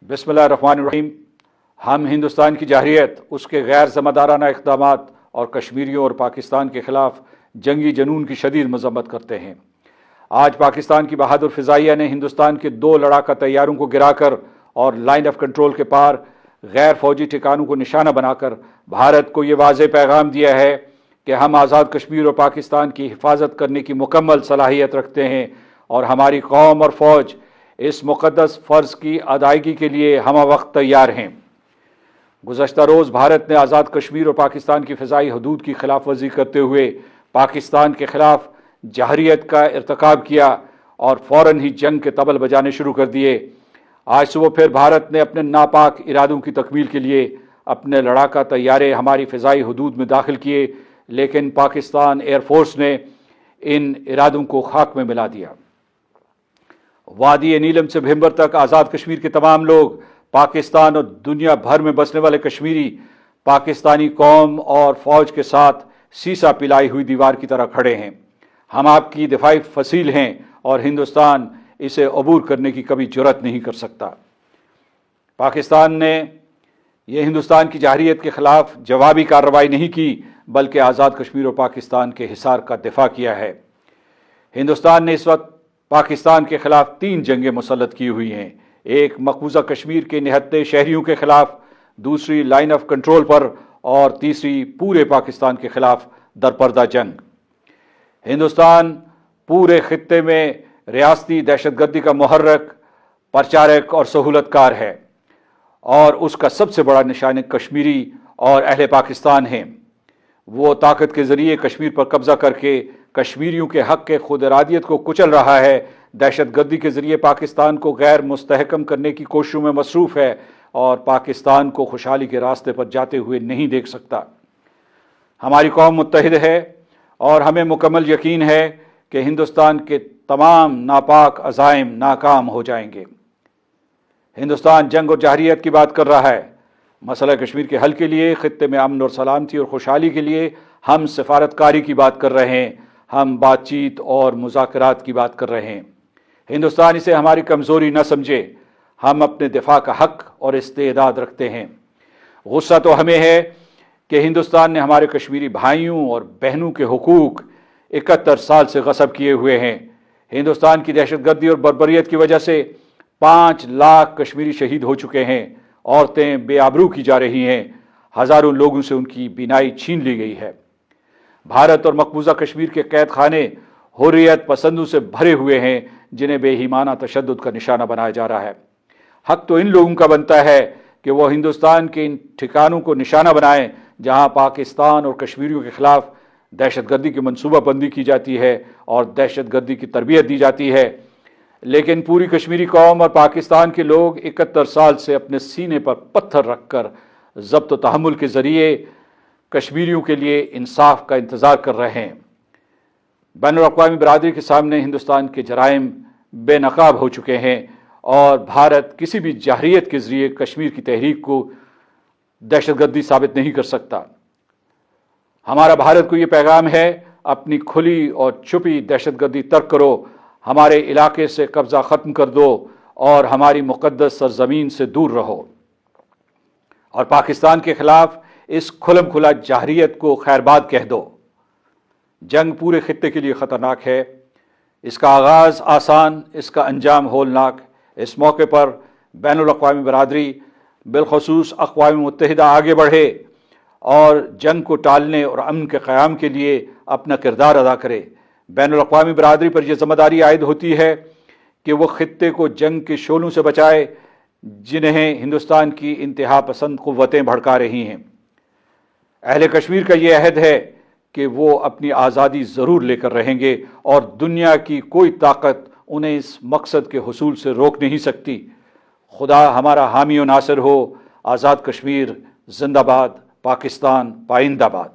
बिस्मिल्लाहिर्रहमानिर्रहीम। हम हिंदुस्तान की जाहिरियत, उसके गैर ज़िम्मेदाराना इक़दामात और कश्मीरियों और पाकिस्तान के ख़िलाफ़ जंगी जनून की शदीद मज़म्मत करते हैं। आज पाकिस्तान की बहादुर फ़िज़ाइया ने हिंदुस्तान के 2 लड़ाका तैयारों को गिराकर और लाइन ऑफ कंट्रोल के पार गैर फौजी ठिकानों को निशाना बनाकर भारत को ये वाज़ेह पैगाम दिया है कि हम आज़ाद कश्मीर और पाकिस्तान की हिफाजत करने की मुकम्मल सलाहियत रखते हैं और हमारी कौम और फ़ौज इस मुक़द्दस फ़र्ज़ की अदायगी के लिए हम वक्त तैयार हैं। गुज़श्ता रोज़ भारत ने आज़ाद कश्मीर और पाकिस्तान की फ़िज़ाई हदूद की खिलाफ वर्जी करते हुए पाकिस्तान के ख़िलाफ़ जाहरियत का इर्तिकाब किया और फ़ौरन ही जंग के तबल बजाने शुरू कर दिए। आज सुबह फिर भारत ने अपने नापाक इरादों की तकमील के लिए अपने लड़ाका तैयारे हमारी फ़िज़ाई हदूद में दाखिल किए, लेकिन पाकिस्तान एयरफोर्स ने इन इरादों को खाक में मिला दिया। वादी नीलम से भिंबर तक आज़ाद कश्मीर के तमाम लोग, पाकिस्तान और दुनिया भर में बसने वाले कश्मीरी पाकिस्तानी कौम और फ़ौज के साथ सीसा पिलाई हुई दीवार की तरह खड़े हैं। हम आपकी दिफाई फसील हैं और हिंदुस्तान इसे अबूर करने की कभी जुर्रत नहीं कर सकता। पाकिस्तान ने यह हिंदुस्तान की जाहरियत के ख़िलाफ़ जवाबी कार्रवाई नहीं की, बल्कि आज़ाद कश्मीर और पाकिस्तान के हिसार का दिफा किया है। हिंदुस्तान ने इस वक्त पाकिस्तान के ख़िलाफ़ 3 जंगें मुसल्लत की हुई हैं। एक मकबूजा कश्मीर के निहत्ते शहरियों के ख़िलाफ़, दूसरी लाइन ऑफ कंट्रोल पर और तीसरी पूरे पाकिस्तान के ख़िलाफ़ दरपर्दा जंग। हिंदुस्तान पूरे खित्ते में रियासती दहशतगर्दी का मुहर्रक, प्रचारक और सहूलतकार है और उसका सबसे बड़ा निशान कश्मीरी और अहले पाकिस्तान हैं। वो ताकत के ज़रिए कश्मीर पर कब्ज़ा करके कश्मीरियों के हक़ के खुद इरादियत को कुचल रहा है, दहशतगर्दी के ज़रिए पाकिस्तान को गैर मुस्तहकम करने की कोशिशों में मसरूफ़ है और पाकिस्तान को खुशहाली के रास्ते पर जाते हुए नहीं देख सकता। हमारी कौम मुत्तहिद है और हमें मुकम्मल यकीन है कि हिंदुस्तान के तमाम नापाक अज़ाइम नाकाम हो जाएंगे। हिंदुस्तान जंग और जाहरियत की बात कर रहा है। मसला कश्मीर के हल के लिए, खित्ते में अमन और सलामती और खुशहाली के लिए हम सिफारतकारी की बात कर रहे हैं, हम बातचीत और मुज़ाकरात की बात कर रहे हैं। हिंदुस्तान इसे हमारी कमज़ोरी न समझे, हम अपने दिफा का हक़ और इस्तेदाद रखते हैं। गुस्सा तो हमें है कि हिंदुस्तान ने हमारे कश्मीरी भाइयों और बहनों के हुकूक 71 साल से गसब किए हुए हैं। हिंदुस्तान की दहशतगर्दी और बर्बरियत की वजह से 5 लाख कश्मीरी शहीद हो चुके हैं। औरतें बेआबरू की जा रही हैं, हज़ारों लोगों से उनकी बीनाई छीन ली गई है। भारत और मकबूजा कश्मीर के कैद खाने हुर्रियत पसंदों से भरे हुए हैं, जिन्हें बेईमाना तशद्दुद का निशाना बनाया जा रहा है। हक तो इन लोगों का बनता है कि वो हिंदुस्तान के इन ठिकानों को निशाना बनाएं जहां पाकिस्तान और कश्मीरियों के खिलाफ दहशतगर्दी की मनसूबाबंदी की जाती है और दहशतगर्दी की तरबियत दी जाती है। लेकिन पूरी कश्मीरी कौम और पाकिस्तान के लोग 71 साल से अपने सीने पर पत्थर रखकर ज़ब्त व तहम्मुल के ज़रिए कश्मीरियों के लिए इंसाफ का इंतज़ार कर रहे हैं। बैनुल-अक़वामी बरादरी के सामने हिंदुस्तान के जराइम बेनकाब हो चुके हैं और भारत किसी भी जाहरियत के ज़रिए कश्मीर की तहरीक को दहशतगर्दी साबित नहीं कर सकता। हमारा भारत को ये पैगाम है, अपनी खुली और छुपी दहशतगर्दी तर्क करो, हमारे इलाके से कब्ज़ा ख़त्म कर दो और हमारी मुक़द्दस सरज़मीन से दूर रहो। और पाकिस्तान के ख़िलाफ़ इस खुलम खुला जाहरियत को खैरबाद कह दो। जंग पूरे खित्ते के लिए ख़तरनाक है। इसका आगाज़ आसान, इसका अंजाम होलनाक। इस मौके पर बैनुल-अक़वामी बरादरी, बिलख़ुसूस अक़वाम मुत्तहिदा आगे बढ़े और जंग को टालने और अमन के क़याम के लिए अपना किरदार अदा करे। बैनुल-अक़वामी बरादरी पर यह ज़िम्मेदारी आयद होती है कि वह खित्ते को जंग के शोलों से बचाए जिन्हें हिंदुस्तान की इंतहा पसंद क़ुव्वतें भड़का रही हैं। अहले कश्मीर का ये अहद है कि वो अपनी आज़ादी ज़रूर लेकर रहेंगे और दुनिया की कोई ताकत उन्हें इस मकसद के हुसूल से रोक नहीं सकती। खुदा हमारा हामी और नासिर हो। आज़ाद कश्मीर जिंदाबाद, पाकिस्तान पाइंदाबाद।